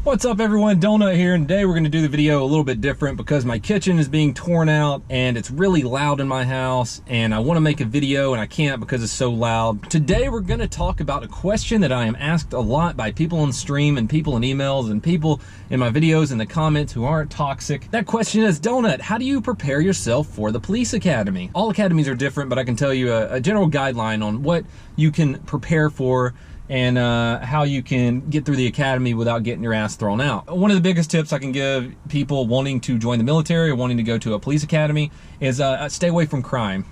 What's up everyone, Donut here, and today we're going to do the video a little bit different because my kitchen is being torn out and it's really loud in my house and I want to make a video and I can't because it's so loud. Today we're going to talk about a question that I am asked a lot by people on stream and people in emails and people in my videos in the comments who aren't toxic. That question is, Donut, how do you prepare yourself for the police academy? All academies are different, but I can tell you a general guideline on what you can prepare for and how you can get through the academy without getting your ass thrown out. One of the biggest tips I can give people wanting to join the military or wanting to go to a police academy is stay away from crime.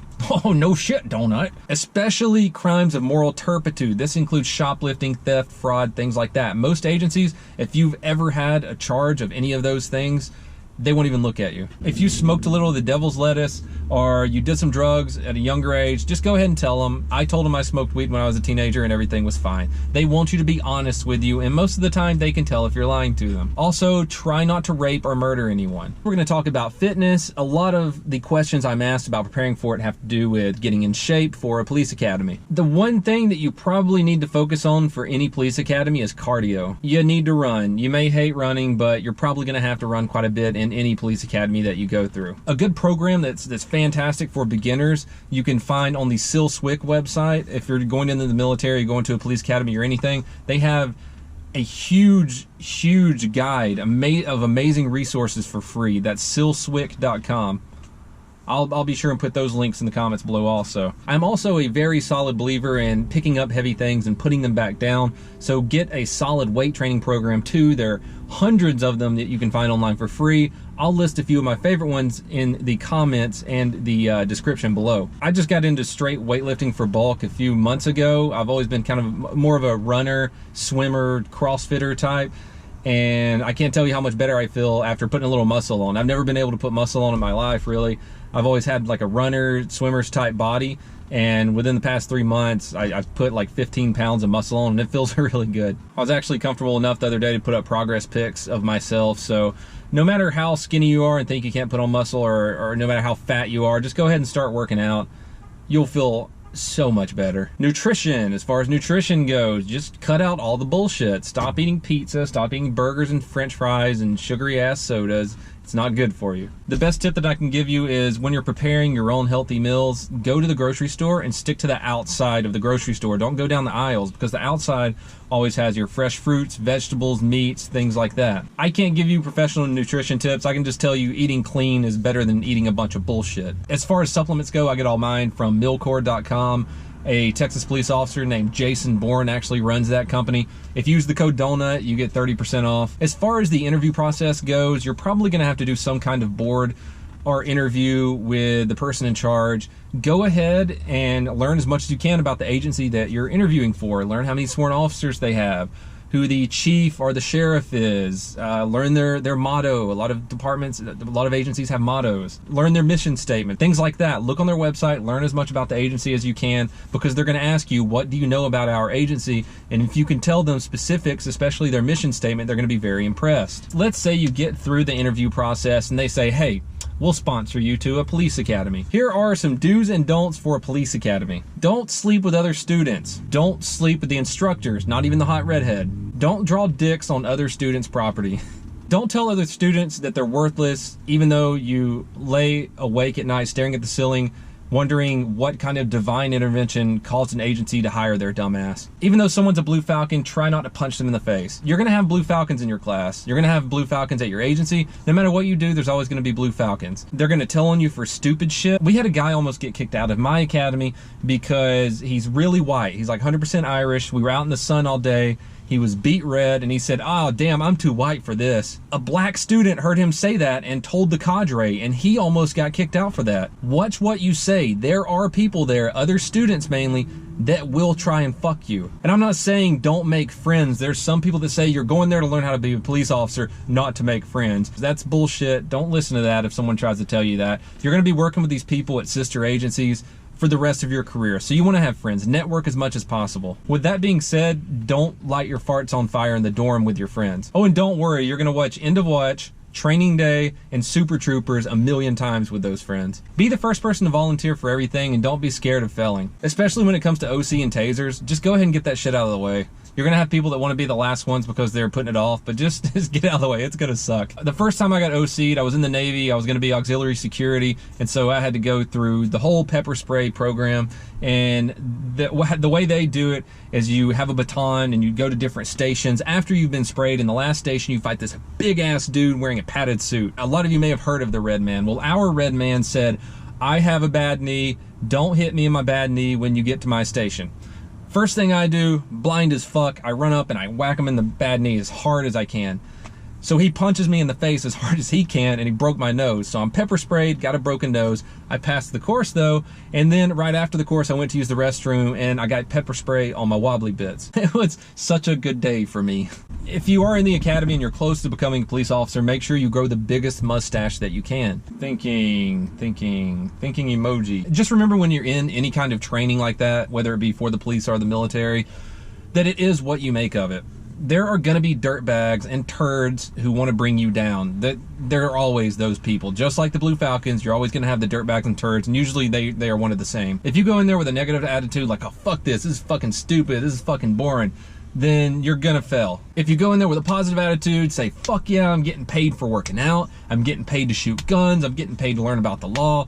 Oh, no shit, Donut. Especially crimes of moral turpitude. This includes shoplifting, theft, fraud, things like that. Most agencies, if you've ever had a charge of any of those things, they won't even look at you. If you smoked a little of the devil's lettuce or you did some drugs at a younger age, just go ahead and tell them. I told them I smoked weed when I was a teenager and everything was fine. They want you to be honest with you, and most of the time they can tell if you're lying to them. Also, try not to rape or murder anyone. We're gonna talk about fitness. A lot of the questions I'm asked about preparing for it have to do with getting in shape for a police academy. The one thing that you probably need to focus on for any police academy is cardio. You need to run. You may hate running, but you're probably gonna have to run quite a bit in any police academy that you go through. A good program that's fantastic for beginners you can find on the SIL-SWIC website. If you're going into the military, going to a police academy or anything, they have a huge guide of amazing resources for free. That's silswic.com. I'll be sure and put those links in the comments below also. I'm also a very solid believer in picking up heavy things and putting them back down, so get a solid weight training program too. There are hundreds of them that you can find online for free. I'll list a few of my favorite ones in the comments and the description below. I just got into straight weightlifting for bulk a few months ago. I've always been kind of more of a runner, swimmer, CrossFitter type, and I can't tell you how much better I feel after putting a little muscle on. I've never been able to put muscle on in my life, really. I've always had like a runner, swimmer's type body, and within the past 3 months, I've put like 15 pounds of muscle on, and it feels really good. I was actually comfortable enough the other day to put up progress pics of myself, so no matter how skinny you are and think you can't put on muscle, or no matter how fat you are, just go ahead and start working out. You'll feel so much better. Nutrition, as far as nutrition goes, just cut out all the bullshit. Stop eating pizza, stop eating burgers and french fries and sugary ass sodas. It's not good for you. The best tip that I can give you is when you're preparing your own healthy meals, go to the grocery store and stick to the outside of the grocery store. Don't go down the aisles, because the outside always has your fresh fruits, vegetables, meats, things like that. I can't give you professional nutrition tips. I can just tell you eating clean is better than eating a bunch of bullshit. As far as supplements go, I get all mine from milcord.com. A Texas police officer named Jason Bourne actually runs that company. If you use the code DONUT, you get 30% off. As far as the interview process goes, you're probably gonna have to do some kind of board or interview with the person in charge. Go ahead and learn as much as you can about the agency that you're interviewing for. Learn how many sworn officers they have, who the chief or the sheriff is, learn their motto. A lot of departments, a lot of agencies have mottos. Learn their mission statement, things like that. Look on their website, learn as much about the agency as you can, because they're gonna ask you, what do you know about our agency? And if you can tell them specifics, especially their mission statement, they're gonna be very impressed. Let's say you get through the interview process and they say, hey, we'll sponsor you to a police academy. Here are some do's and don'ts for a police academy. Don't sleep with other students. Don't sleep with the instructors, not even the hot redhead. Don't draw dicks on other students' property. Don't tell other students that they're worthless, even though you lay awake at night staring at the ceiling, wondering what kind of divine intervention caused an agency to hire their dumbass. Even though someone's a Blue Falcon, try not to punch them in the face. You're gonna have Blue Falcons in your class. You're gonna have Blue Falcons at your agency. No matter what you do, there's always gonna be Blue Falcons. They're gonna tell on you for stupid shit. We had a guy almost get kicked out of my academy because he's really white. He's like 100% Irish. We were out in the sun all day. He was beet red, and he said, oh, damn, I'm too white for this. A black student heard him say that and told the cadre, and he almost got kicked out for that. Watch what you say. There are people there, other students mainly, that will try and fuck you. And I'm not saying don't make friends. There's some people that say you're going there to learn how to be a police officer, not to make friends. That's bullshit. Don't listen to that if someone tries to tell you that. You're gonna be working with these people at sister agencies for the rest of your career. So you want to have friends, network as much as possible. With that being said, don't light your farts on fire in the dorm with your friends. Oh, and don't worry, you're gonna watch End of Watch, Training Day, and Super Troopers a million times with those friends. Be the first person to volunteer for everything, and don't be scared of failing. Especially when it comes to OC and tasers, just go ahead and get that shit out of the way. You're gonna have people that want to be the last ones because they're putting it off, but just get out of the way. It's gonna suck. The first time I got OC'd, I was in the Navy. I was gonna be auxiliary security, and so I had to go through the whole pepper spray program. And the way they do it is you have a baton and you go to different stations. After you've been sprayed, in the last station, you fight this big ass dude wearing a padded suit. A lot of you may have heard of the red man. Well, our red man said, I have a bad knee. Don't hit me in my bad knee when you get to my station. First thing I do, blind as fuck, I run up and I whack him in the bad knee as hard as I can. So he punches me in the face as hard as he can, and he broke my nose. So I'm pepper sprayed, got a broken nose. I passed the course though, and then right after the course I went to use the restroom and I got pepper spray on my wobbly bits. It was such a good day for me. If you are in the academy and you're close to becoming a police officer, make sure you grow the biggest mustache that you can. Thinking emoji. Just remember when you're in any kind of training like that, whether it be for the police or the military, that it is what you make of it. There are gonna be dirtbags and turds who want to bring you down. There are always those people. Just like the Blue Falcons, you're always gonna have the dirtbags and turds, and usually they are one of the same. If you go in there with a negative attitude, like, oh fuck this is fucking stupid, this is fucking boring, then you're gonna fail. If you go in there with a positive attitude, say, fuck yeah, I'm getting paid for working out, I'm getting paid to shoot guns, I'm getting paid to learn about the law,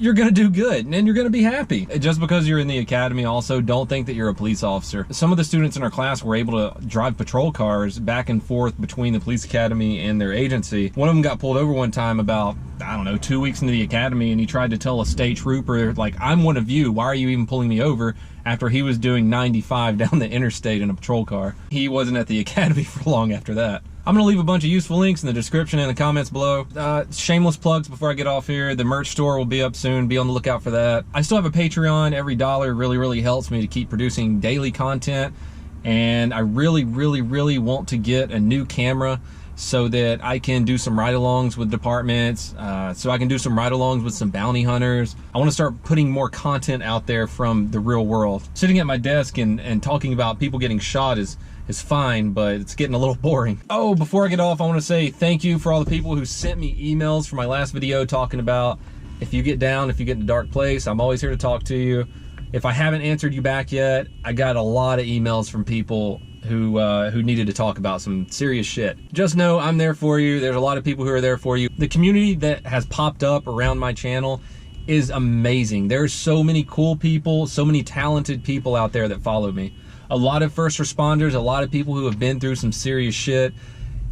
you're gonna do good and you're gonna be happy. Just because you're in the academy, also don't think that you're a police officer. Some of the students in our class were able to drive patrol cars back and forth between the police academy and their agency. One of them got pulled over one time about, I don't know, 2 weeks into the academy, and he tried to tell a state trooper, like, I'm one of you, why are you even pulling me over? After he was doing 95 down the interstate in a patrol car. He wasn't at the academy for long after that. I'm gonna leave a bunch of useful links in the description and the comments below. Shameless plugs before I get off here. The merch store will be up soon. Be on the lookout for that. I still have a Patreon. Every dollar really helps me to keep producing daily content. And I really want to get a new camera so that I can do some ride-alongs with departments, so I can do some ride-alongs with some bounty hunters. I want to start putting more content out there from the real world. Sitting at my desk and talking about people getting shot is fine, but it's getting a little boring. Oh, before I get off, I want to say thank you for all the people who sent me emails for my last video talking about if you get down, if you get in a dark place, I'm always here to talk to you. If I haven't answered you back yet, I got a lot of emails from people who needed to talk about some serious shit. Just know I'm there for you. There's a lot of people who are there for you. The community that has popped up around my channel is amazing. There's so many cool people, so many talented people out there that follow me. A lot of first responders, a lot of people who have been through some serious shit.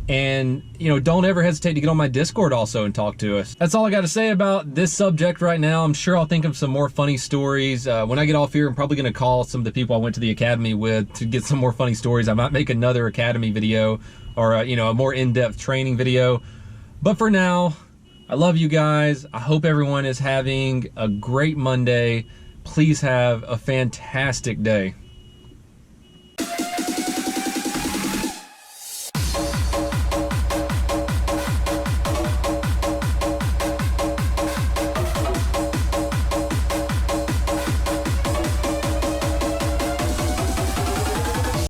And, you know, don't ever hesitate to get on my Discord also and talk to us. That's all I got to say about this subject right now. I'm sure I'll think of some more funny stories. When I get off here, I'm probably going to call some of the people I went to the academy with to get some more funny stories. I might make another academy video or, you know, a more in-depth training video. But for now, I love you guys. I hope everyone is having a great Monday. Please have a fantastic day.